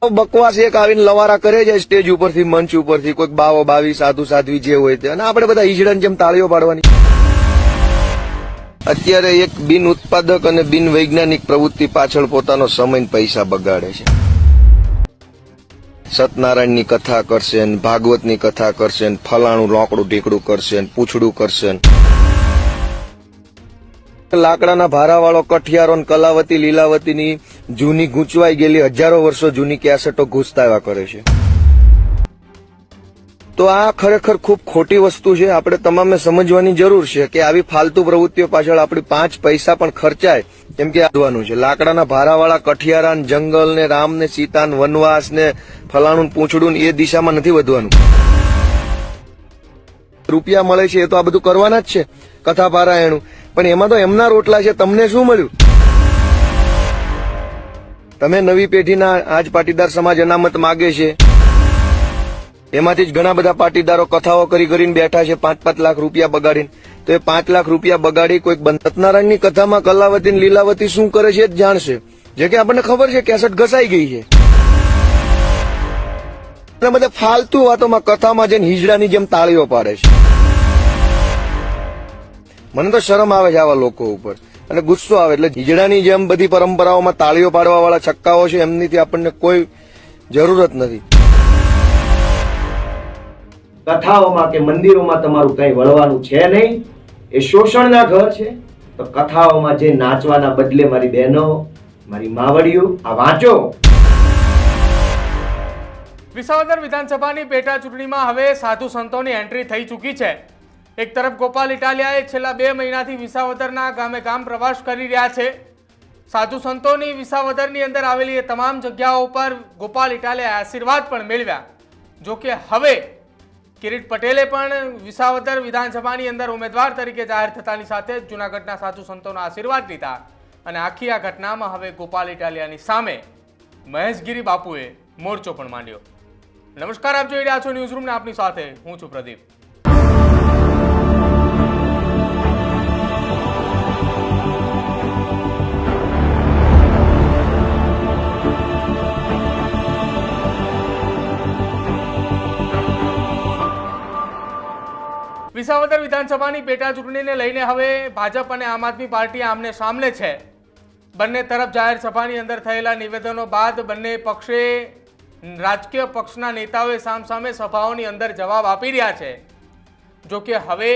બકવાસ એક આવીને લવારા કરે છે સ્ટેજ ઉપરથી, મંચ ઉપરથી, કોઈક બાવો બાવી સાધુ સાધ્વી જે હોય તે, અને આપણે બધા ઈજડાની જેમ તાળીઓ પાડવાની. અત્યારે એક બિન ઉત્પાદક અને બિન વૈજ્ઞાનિક પ્રવૃત્તિ પાછળ પોતાનો સમય ને પૈસા બગાડે છે. સત્યનારાયણની કથા કરશે, ભાગવતની કથા કરશે, ફલાણું રોકડું ઢીકડું કરશે, પૂછડું કરશે. લાકડાના ભારાવાળો કઠિયારો ને કલાવતી લીલાવતીની જૂની ગૂંચવાઈ ગયેલી હજારો વર્ષો જૂની કેસેટો ઘૂસતા એવા કરે છે. તો આ ખરેખર ખૂબ ખોટી વસ્તુ છે. આપણે તમામે સમજવાની જરૂર છે કે આવી ફાલતુ પ્રવૃત્તિઓ પાછળ આપણી 5 પૈસા પણ ખર્ચાય કેમ કે વધવાનું છે. લાકડાના ભારાવાળા કઠિયારા, જંગલ ને રામ ને સીતા ને વનવાસ ને ફલાણું પૂંછડું એ દિશામાં નથી વધવાનું. રૂપિયા મળે છે એ તો આ બધું કરવાના જ છે, કથા પારાયણું, પણ એમાં તો એમના રોટલા છે. તમને શું મળ્યું? તમે નવી પેઢીના આજ પાટીદાર સમાજ અનામત માગે છે, એમાંથી જ ઘણા બધા પાટીદારો કથાઓ કરીને બેઠા છે 5-5 લાખ રૂપિયા બગાડીને. તો એ 5 લાખ રૂપિયા બગાડી કોઈક સત્યનારાયણની કથામાં કલાવતી લીલાવતી શું કરે છે એ જ જાણશે. જે કે આપણને ખબર છે કેસેટ ઘસાઈ ગઈ છે. અને બધા ફાલતુ વાતોમાં કથામાં જઈને હિજડાની જેમ તાળીઓ પાડે છે. મને તો શરમ આવે છે આવા લોકો ઉપર, અને ગુસ્સો આવે. એટલે હિજડાની જેમ બધી પરંપરાઓમાં તાળીઓ પાડવા વાળા છક્કાઓ છે, એમનીથી આપણને કોઈ જરૂરત નથી. કથાઓમાં કે મંદિરોમાં તમારું કઈ વળવાનું છે નહીં, એ શોષણના ઘર છે. તો કથાઓમાં જે નાચવાના બદલે મારી બહેનો, મારી માવડીઓ, આ વાંચો. વિસાવદર વિધાનસભાની પેટા ચૂંટણીમાં હવે સાધુ સંતોની એન્ટ્રી થઈ ચૂકી છે. એક તરફ ગોપાલ ઇટાલિયાએ છેલ્લા 2 મહિનાથી વિસાવદરના ગામે ગામ પ્રવાસ કરી રહ્યા છે. સાધુ સંતોની વિસાવદરની અંદર આવેલી એ તમામ જગ્યાઓ પર ગોપાલ ઇટાલિયાએ આશીર્વાદ પણ મેળવ્યા. જો કે હવે કિરીટ પટેલે પણ વિસાવદર વિધાનસભાની અંદર ઉમેદવાર તરીકે જાહેર થતાની સાથે જ જૂનાગઢના સાધુ સંતોના આશીર્વાદ લીધા. અને આખી આ ઘટનામાં હવે ગોપાલ ઇટાલિયાની સામે મહેશગીરી બાપુએ મોરચો પણ માંડ્યો. નમસ્કાર, આપ જોઈ રહ્યા છો ન્યૂઝરૂમ ને આપની સાથે હું છું પ્રદીપ. વિસાવદર વિધાનસભાની પેટા ચૂંટણીને લઈને હવે ભાજપ અને આમ આદમી પાર્ટી આમને સામને છે. બંને તરફ જાહેર સભાની અંદર થયેલા નિવેદનો બાદ બંને પક્ષે રાજકીય પક્ષના નેતાઓએ સામસામે સભાઓની અંદર જવાબ આપી રહ્યા છે. જો કે હવે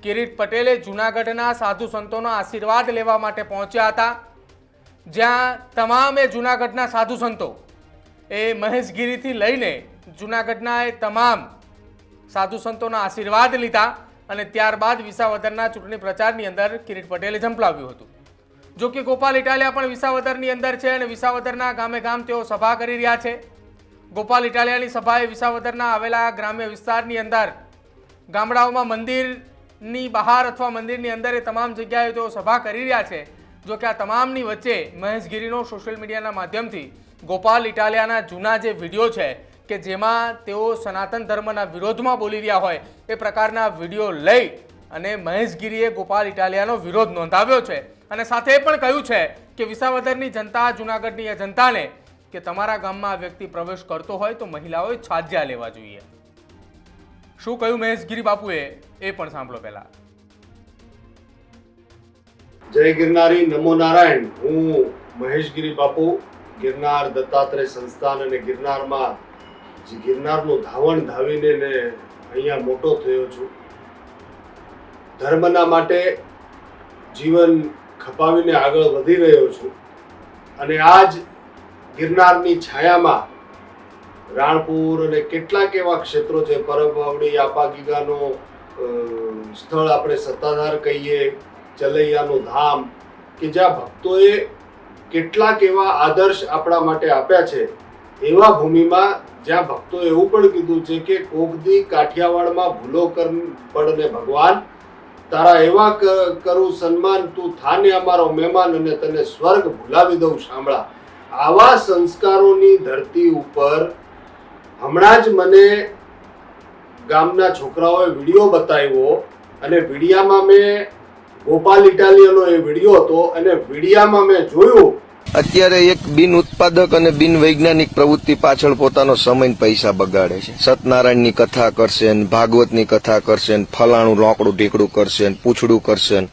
કિરીટ પટેલે જૂનાગઢના સાધુ સંતોનો આશીર્વાદ લેવા માટે પહોંચ્યા હતા, જ્યાં તમામે જૂનાગઢના સાધુ સંતો એ મહેશગીરીથી લઈને જૂનાગઢના એ તમામ સાધુ સંતોના આશીર્વાદ લીધા અને ત્યારબાદ વિસાવદરના ચૂંટણી પ્રચારની અંદર કિરીટ પટેલે ઝંપલાવ્યું હતું. જો કે ગોપાલ ઇટાલિયા પણ વિસાવદરની અંદર છે અને વિસાવદરના ગામે ગામ તેઓ સભા કરી રહ્યા છે. ગોપાલ ઇટાલિયાની સભાએ વિસાવદરના આવેલા ગ્રામ્ય વિસ્તારની અંદર ગામડાઓમાં મંદિરની બહાર અથવા મંદિરની અંદર એ તમામ જગ્યાએ તેઓ સભા કરી રહ્યા છે. જો કે આ તમામની વચ્ચે મહેશગીરીનો સોશિયલ મીડિયાના માધ્યમથી ગોપાલ ઇટાલિયાના જૂના જે વિડીયો છે કે જેમાં તેઓ સનાતન ધર્મના વિરોધમાં બોલી રહ્યા હોય એ પ્રકારના વિડીયો લઈ અને મહેશગીરીએ ગોપાલ ઇટાલિયાનો વિરોધ નોંધાવ્યો છે. અને સાથે એ પણ કહ્યું છે કે વિસાવદરની જનતા, જૂનાગઢની જનતાને કે તમારા ગામમાં આ વ્યક્તિ પ્રવેશ કરતો હોય તો મહિલાઓએ છાજ્યા લેવા જોઈએ. શું કહ્યું મહેશગીરી બાપુએ એ પણ સાંભળો પહેલા. જય ગિરનારી, નમો નારાયણ. હું મહેશગીરી બાપુ, ગિરનાર દત્તાત્રેય સંસ્થાન અને ગિરનારમાં ગિરનારનું ધાવણ ધાવીને અહીંયા મોટો થયો છું. ધર્મના માટે જીવન ખપાવીને આગળ વધી રહ્યો છું. અને આજ ગિરનારની છાયામાં રાણપુર અને કેટલાક એવા ક્ષેત્રો છે, પરબવાવડી, આપાગીગાનો સ્થળ આપણે સત્તાધાર કહીએ, ચલૈયાનું ધામ, કે જ્યાં ભક્તોએ કેટલાક એવા આદર્શ આપણા માટે આપ્યા છે. એવા ભૂમિમાં જ્યાં ભક્તોએ એવું પણ કીધું છે કે કોકદી કાઠિયાવાડમાં ભૂલો પડને ભગવાન, તારા એવા કરું સન્માન, તું થાને અમારો મહેમાન અને તને સ્વર્ગ ભૂલાવી દઉં શામળા. આવા સંસ્કારોની ધરતી ઉપર હમણાં જ મને ગામના છોકરાઓએ વિડીયો બતાવ્યો અને વિડીયામાં મેં ગોપાલ ઇટાલિયાનો એ વિડીયો હતો અને વિડીયામાં મેં જોયું અત્યારે એક બિન ઉત્પાદક અને બિન વૈજ્ઞાનિક પ્રવૃત્તિ પાછળ પોતાનો સમય ને પૈસા બગાડે છે. સત્યનારાયણની કથા કરશે ને ભાગવતની કથા કરશે ને ફલાણું રોકડું ઢીકડું કરશે ને પૂછડું કરશે ને.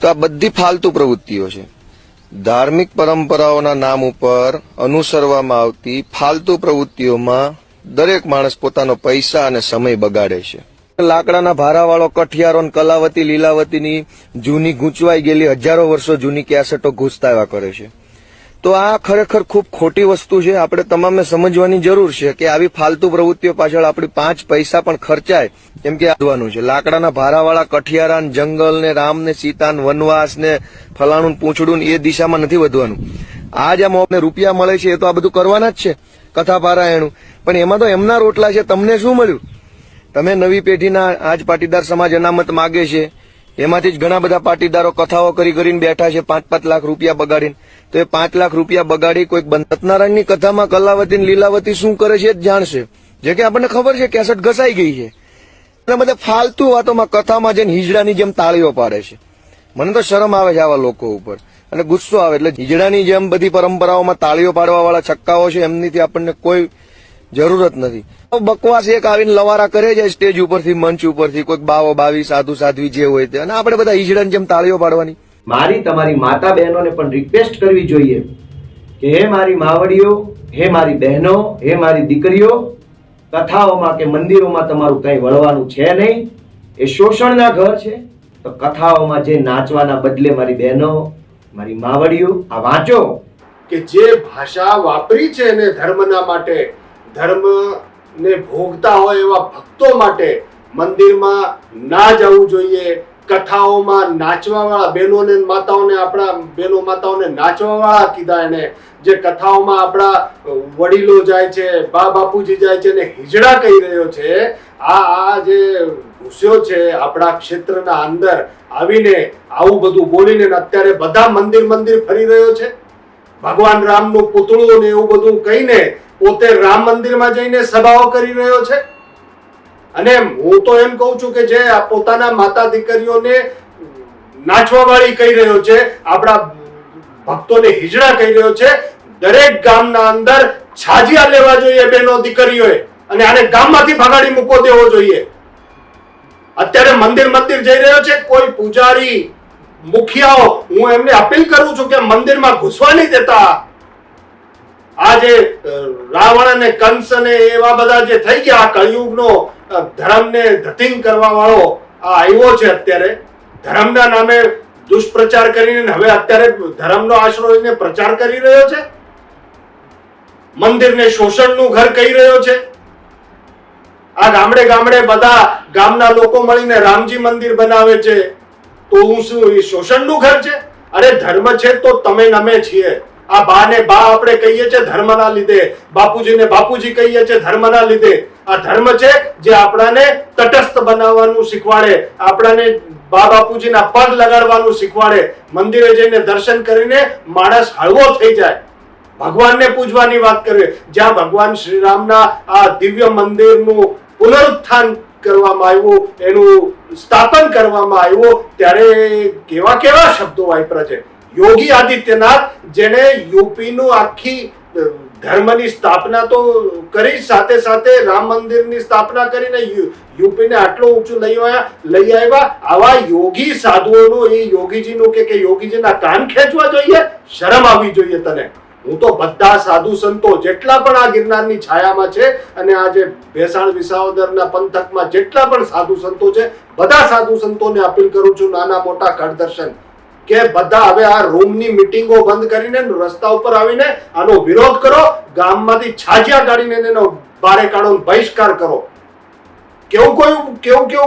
તો આ બધી ફાલતુ પ્રવૃત્તિઓ છે. ધાર્મિક પરંપરાઓના નામ ઉપર અનુસરવામાં આવતી ફાલતુ પ્રવૃત્તિઓમાં દરેક માણસ પોતાનો પૈસા અને સમય બગાડે છે. લાકડાના ભારાવાળો કઠિયારો ને કલાવતી લીલાવતીની જૂની ગૂંચવાઈ ગયેલી હજારો વર્ષો જૂની કેસેટો ઘૂસતા એવા કરે છે. તો આ ખરેખર ખૂબ ખોટી વસ્તુ છે. આપણે તમામે સમજવાની જરૂર છે કે આવી ફાલતુ પ્રવૃત્તિઓ પાછળ આપણી 5 પૈસા પણ ખર્ચાય કેમ કે વધવાનું છે. લાકડાના ભારાવાળા કઠિયારા ને જંગલ ને રામ ને સીતા ને વનવાસ ને ફલાણું ને પૂંછડું ને એ દિશામાં નથી વધવાનું. આ જે મોને રૂપિયા મળે છે એ તો આ બધું કરવાના જ છે, કથા પારાયણું. પણ એમાં તો એમના રોટલા છે. તમને શું મળ્યું? તમે નવી પેઢીના આજ પાટીદાર સમાજ અનામત માગે છે, એમાંથી જ ઘણા બધા પાટીદારો કથાઓ કરીને બેઠા છે 5-5 લાખ રૂપિયા બગાડીને. તો એ 5 લાખ રૂપિયા બગાડી કોઈક સત્યનારાયણની કથામાં કલાવતી લીલાવતી શું કરે છે એ જ જાણશે. જે કે આપણને ખબર છે કેસેટ ઘસાઈ ગઈ છે. અને બધા ફાલતુ વાતોમાં કથામાં જઈને હિજડાની જેમ તાળીઓ પાડે છે. મને તો શરમ આવે છે આવા લોકો ઉપર અને ગુસ્સો આવે. એટલે હિજડાની જેમ બધી પરંપરાઓમાં તાળીઓ પાડવા વાળા છક્કાઓ છે એમનીથી આપણને કોઈ જરૂરત નથી. બકવાસ એક આવીને લવારા કરે જાય સ્ટેજ ઉપરથી, મંચ ઉપરથી, કોઈક બાવો બાવી સાધુ સાધ્વી જે હોય તે, અને આપણે બધા હિજડાની જેમ તાળીઓ પાડવાની. મારી તમારી માતા બહેનોને પણ રિક્વેસ્ટ કરવી જોઈએ કે હે મારી માવડીઓ, હે મારી બહેનો, હે મારી દીકરીઓ, કથાઓમાં કે મંદિરોમાં તમારું કંઈ વળવાનું છે નહીં. એ શોષણના ઘર છે. તો કથાઓમાં જે નાચવાના બદલે મારી બહેનો, મારી માવડીઓ આ વાંચો. કે જે ભાષા વાપરી છે ને ધર્મના માટે, ધર્મ ને ભોગતા હોય એવા ભક્તો માટે મંદિરમાં ના જવું જોઈએ. કથાઓમાં નાચવા વાળા બહેનોને માતાઓને, આપણા બહેનો માતાઓને નાચવા વાળા કીધા એને. જે કથાઓમાં આપણા વડીલો જાય છે, બા બાપુજી જાય છે ને હિજડા કહી રહ્યો છે, આ જે ઘૂસ્યો છે આપણા ક્ષેત્રના અંદર આવીને આવું બધું બોલીને અત્યારે બધા મંદિર ફરી રહ્યો છે. ભગવાન રામનું પૂતળું ને એવું બધું કહીને પોતે રામ મંદિરમાં જઈને સભાઓ કરી રહ્યો છે. અને હું તો એમ કહું છું કે જે પોતાના માતા દીકરીઓને નાચવા વાળી કહી રહ્યો છે, આપણા ભક્તોને હિજડા કહી રહ્યો છે. દરેક ગામના અંદર છાજિયા લેવા જોઈએ બહેનો દીકરીઓએ અને આને ગામમાંથી ભગાડી મૂકો દેવો જોઈએ. અત્યારે મંદિર જઈ રહ્યો છે કોઈ પૂજારી મુખિયાઓ, હું એમને અપીલ કરું છું કે મંદિરમાં ઘૂસવા નહીં દેતા. આ જે રાવણ અને કંસ અને એવા બધા જે થઈ ગયા, આ કળિયુગનો ધર્મને ધતિંગ કરવા વાળો આ આવ્યો છે. અત્યારે ધર્મના નામે દુષ્પ્રચાર કરીને હવે અત્યારે ધર્મનો આશરો લઈને પ્રચાર કરી રહ્યો છે. મંદિરને શોષણનું ઘર કહી રહ્યો છે. આ ગામડે બધા ગામના લોકો મળીને રામજી મંદિર બનાવે છે. તો હું શું એ શોષણનું ઘર છે? અરે ધર્મ છે તો તમે નમે છીએ. આ બા ને બા આપણે કહીએ છીએ ધર્મના લીધે, બાપુજીને બાપુજી કહીએ છીએ ધર્મના લીધે. આ ધર્મ છે જે આપણાને તટસ્થ બનાવવાનું શીખવાડે, આપણાને બા બાપુજીના પગ લગાડવાનું શીખવાડે. મંદિરે જઈને દર્શન કરીને માણસ હળવો થઈ જાય, ભગવાનને પૂજવાની વાત કરીએ. જ્યાં ભગવાન શ્રી રામના આ દિવ્ય મંદિરનું પુનરુત્થાન કરવામાં આવ્યું, એનું સ્થાપન કરવામાં આવ્યું, ત્યારે કેવા શબ્દો વાપર્યા છે. યોગી આદિત્યનાથ જેને યુપીનું આખી ધર્મની સ્થાપના તો કરી, સાથે સાથે રામ મંદિરની સ્થાપના કરીને યુપીને આટલું ઊંચું લઈ આવ્યા. આવા યોગી સાધુઓનું, એ યોગીજીનું કે યોગીજીના કાન ખેંચવા જોઈએ. શરમ આવવી જોઈએ તને. હું તો બધા સાધુ સંતો જેટલા પણ આ ગિરનારની છાયામાં છે અને આ જે ભેસાણ વિસાવદરના પંથકમાં જેટલા પણ સાધુ સંતો છે, બધા સાધુ સંતોને અપીલ કરું છું, નાના મોટા કળદર્શન, કે બધા હવે આ રૂમની મીટિંગો બંધ કરીને રસ્તા ઉપર આવીને આનો વિરોધ કરો. ગામમાંથી છાજિયા કાઢીને એનો બારે કાઢો, બહિષ્કાર કરો. કેવું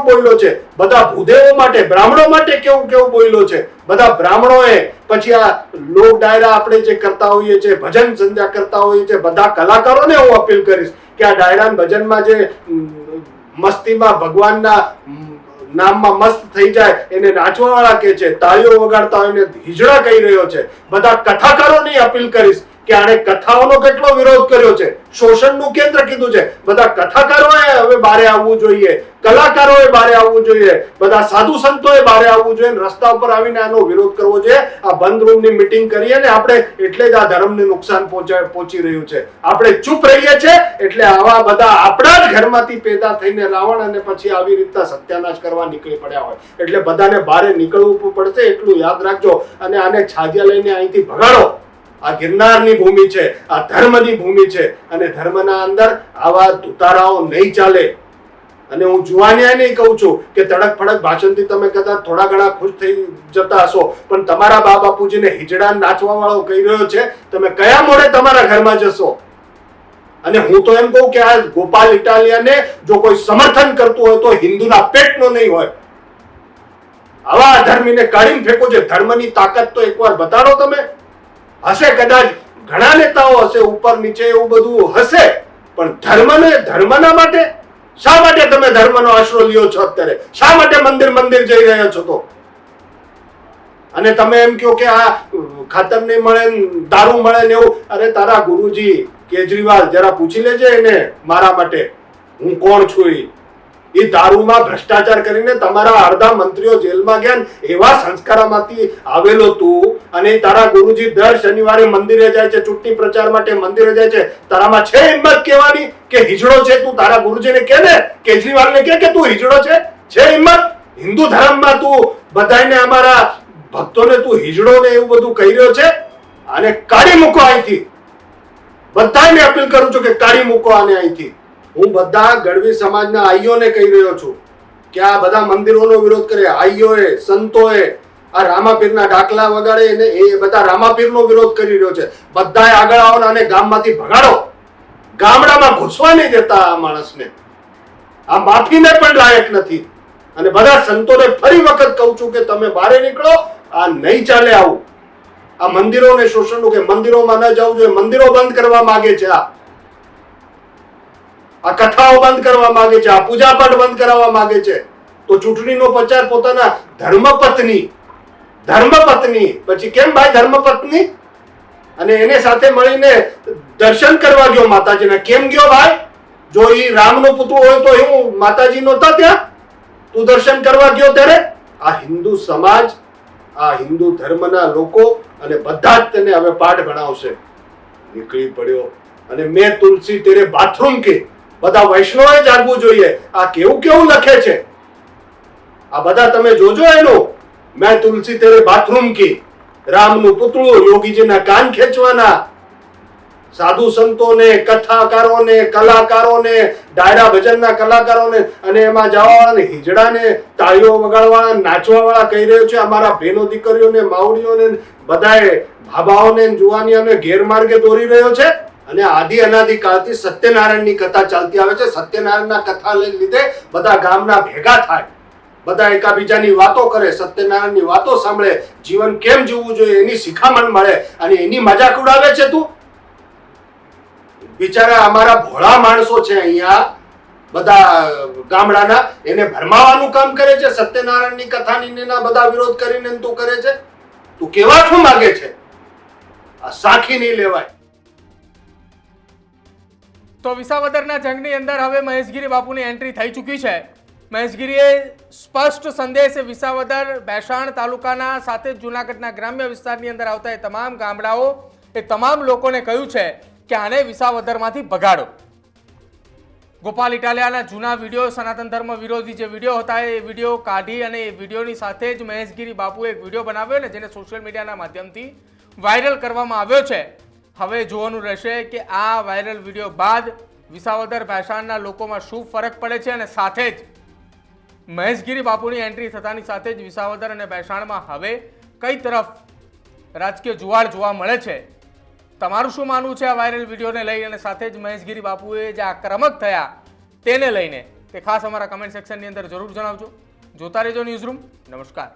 બોલ્યો છે બધા ભૂદેવો માટે, બ્રાહ્મણો માટે કેવું બોલ્યો છે. બધા બ્રાહ્મણોએ પછી આ લોક ડાયરા આપણે જે કરતા હોઈએ છીએ, ભજન સંધ્યા કરતા હોઈએ છીએ, બધા કલાકારોને હું અપીલ કરીશ કે આ ડાયરા ભજનમાં જે મસ્તીમાં ભગવાનના નામમાં મસ્ત થઈ જાય એને નાચવા વાળા કે છે, તાળીઓ વગાડતા હોય એને હિજડા કહી રહ્યો છે. બધા કથાકારોની અપીલ કરીશ કે આણે કથાઓનો કેટલો વિરોધ કર્યો છે. શોષણનું કેન્દ્ર કીધું છે. બધા કથાકારોએ હવે બહાર આવવું જોઈએ, કલાકારોએ બહાર આવવું જોઈએ, બધા સાધુ સંતોએ બહાર આવવું જોઈએ, રસ્તા ઉપર આવીને આનો વિરોધ કરવો જોઈએ. આ બંધ રૂમની મીટિંગ કરીએ ને આપણે એટલે જ આ ધર્મને નુકસાન પહોંચી રહ્યું છે. આપણે ચૂપ રહીએ છીએ એટલે આવા બધા આપણા જ ઘરમાંથી પેદા થઈને રાવણ અને પછી આવી રીતના સત્યાનાશ કરવા નીકળી પડ્યા હોય. એટલે બધાને બહાર નીકળવું પડશે, એટલું યાદ રાખજો. અને આને છાજ્યા લઈને અહીંથી ભગાડો. આ ગિરનારની ભૂમિ છે, આ ધર્મની ભૂમિ છે, અને ધર્મના અંદર આવા ધુતારાઓ નહીં ચાલે. અને હું જુવાનિયા નહીં કહું છું કે તડક ફડક ભાષણથી તમે કદાચ થોડા ઘણા ખુશ થઈ જતા હશો, પણ તમારા બા બાપુજીને હિજડા નાચવા વાળો કહી રહ્યો છે, તમે કયા મોડે તમારા ઘરમાં જશો? અને હું તો એમ કહું કે આ ગોપાલ ઇટાલિયાને જો કોઈ સમર્થન કરતું હોય તો હિન્દુના પેટનો નહીં હોય. આવા અધર્મીને કાઢીને ફેંકો છે. ધર્મની તાકાત તો એકવાર બતાડો તમે. હશે કદાચ ઘણા નેતાઓ હશે ઉપર નીચે એવું બધું હશે, પણ ધર્મના માટે શા માટે તમે ધર્મનો આશરો લ્યો છો અત્યારે? શા માટે મંદિર જઈ રહ્યા છો? તો અને તમે એમ કહો કે આ ખાતર નહીં મળે, દારૂ મળે ને એવું. અરે તારા ગુરુજી કેજરીવાલ જરા પૂછી લેજે એને મારા માટે હું કોણ છું. એ દારૂમાં ભ્રષ્ટાચાર કરીને તમારા અડધા મંત્રીઓ જેલમાં ગયા. એવા સંસ્કારમાંથી આવેલો તું, અને તારા ગુરુજી દર શનિવારે મંદિરે જાય છે, ચૂંટણી પ્રચાર માટે મંદિરે જાય છે. તારામાં છે હિંમત કહેવાની કે હિજડો છે? તું તારા ગુરુજીને કહે ને, કેજરીવાલને કહે કે તું હિજડો છે? છે હિંમત? હિન્દુ ધર્મમાં તું બધાને, અમારા ભક્તોને તું હિજડો ને એવું બધું કહી રહ્યો છે. આને કાઢી મૂકો અહીંથી. બધાને અપીલ કરું છું કે કાઢી મૂકો આને અહીંથી. હું બધા ગઢવી સમાજના આઈઓને કહી રહ્યો છું કે આ બધા મંદિરોનો વિરોધ કરે. આઈઓએ, સંતોએ આ રામાપીરના ડાકલા વગાડે એને એ બધા રામાપીરનો વિરોધ કરી રહ્યો છે. બધાએ આગળ આવો અને ગામમાંથી ભગાડો. ગામડામાં ઘૂસવા નહીં દેતા આ માણસને. આ માફીને પણ લાયક નથી. અને બધા સંતોને ફરી વખત કહું છું કે તમે બહાર નીકળો. આ નહીં ચાલે આવું. આ મંદિરોને શોષણનું કે મંદિરોમાં ન જવું જોઈએ. મંદિરો બંધ કરવા માંગે છે. આ કથાઓ બંધ કરવા માંગે છે. આ પૂજા પાઠ બંધ કરાવવા માંગે છે. તો ચૂંટણીનો પ્રચાર પોતાના ધર્મપત્ની પછી કેમ ભાઈ ધર્મપત્ની અને એને સાથે મળીને દર્શન કરવા ગયો માતાજીના. કેમ ગયો ભાઈ? જો એ રામનો પુત્ર હોય તો હું માતાજી નહોતા ત્યાં? તું દર્શન કરવા ગયો ત્યારે? આ હિન્દુ સમાજ, આ હિન્દુ ધર્મના લોકો અને બધા જ તેને હવે પાઠ ભણાવશે. નીકળી પડ્યો. અને મેં તુલસી તેરે બાથરૂમ કે બધા વૈષ્ણવે જાગવું જોઈએ. આ કેવું લખે છે આ બધા તમે જોજો એનું. મેં તુલસી તેરે બાથરૂમ કી, રામનું પુતળું, યોગીજીના કાન ખેંચવાના, સાધુ સંતોને, કથાકારોને, કલાકારોને, ડાયરા ભજનના કલાકારોને અને એમાં જવાવાળાને, હિજડાને, તાળીઓ વગાડવાળા, નાચવા વાળા કહી રહ્યો છે. અમારા બહેનો દીકરીઓને, માવડીઓને, બધાએ ભાભાઓને, જુવાનીઓને ગેરમાર્ગે દોરી રહ્યો છે. અને આદિ અનાદિ કાળથી સત્યનારાયણની કથા ચાલતી આવે છે. સત્યનારાયણના કથા લીધે બધા ગામના ભેગા થાય, બધા એકાબીજાની વાતો કરે, સત્યનારાયણની વાતો સાંભળે, જીવન કેમ જીવવું જોઈએ એની શિખામણ મળે. અને એની મજાક ઉડાવે છે તું. બિચારા અમારા ભોળા માણસો છે અહીંયા બધા ગામડાના, એને ભરમાવાનું કામ કરે છે. સત્યનારાયણની કથાની એના બધા વિરોધ કરીને તું કરે છે. તું કેવા શું માંગે છે? આ સાખી નહીં લેવાય. તો વિસાવદરના જંગની અંદર હવે મહેશગીરી બાપુની એન્ટ્રી થઈ ચૂકી છે. મહેશગીરીએ સ્પષ્ટ સંદેશ વિસાવદર, ભેસાણ તાલુકાના સાથે જૂનાગઢના ગ્રામ્ય વિસ્તારની અંદર આવતા એ તમામ ગામડાઓ, એ તમામ લોકોને કહ્યું છે કે આને વિસાવદરમાંથી ભગાડો. ગોપાલ ઇટાલિયાના જૂના વિડીયો, સનાતન ધર્મ વિરોધી જે વિડીયો હતા એ વિડીયો કાઢી અને એ વિડીયોની સાથે જ મહેશગીરી બાપુએ એક વિડીયો બનાવ્યો ને જેને સોશિયલ મીડિયાના માધ્યમથી વાયરલ કરવામાં આવ્યો છે. હવે જોવાનું રહેશે કે આ વાયરલ વિડીયો બાદ વિસાવદર ભેસાણના લોકોમાં શું ફરક પડે છે અને સાથે જ મહેશગીરી બાપુની એન્ટ્રી થતાની સાથે જ વિસાવદર અને ભેસાણમાં હવે કઈ તરફ રાજકીય જુવાળ જોવા મળે છે. તમારું શું માનવું છે આ વાયરલ વિડીયોને લઈ અને સાથે જ મહેશગીરી બાપુએ જે આક્રમક થયા તેને લઈને તે ખાસ અમારા કમેન્ટ સેક્શનની અંદર જરૂર જણાવજો. જોતા રહેજો ન્યૂઝરૂમ. નમસ્કાર.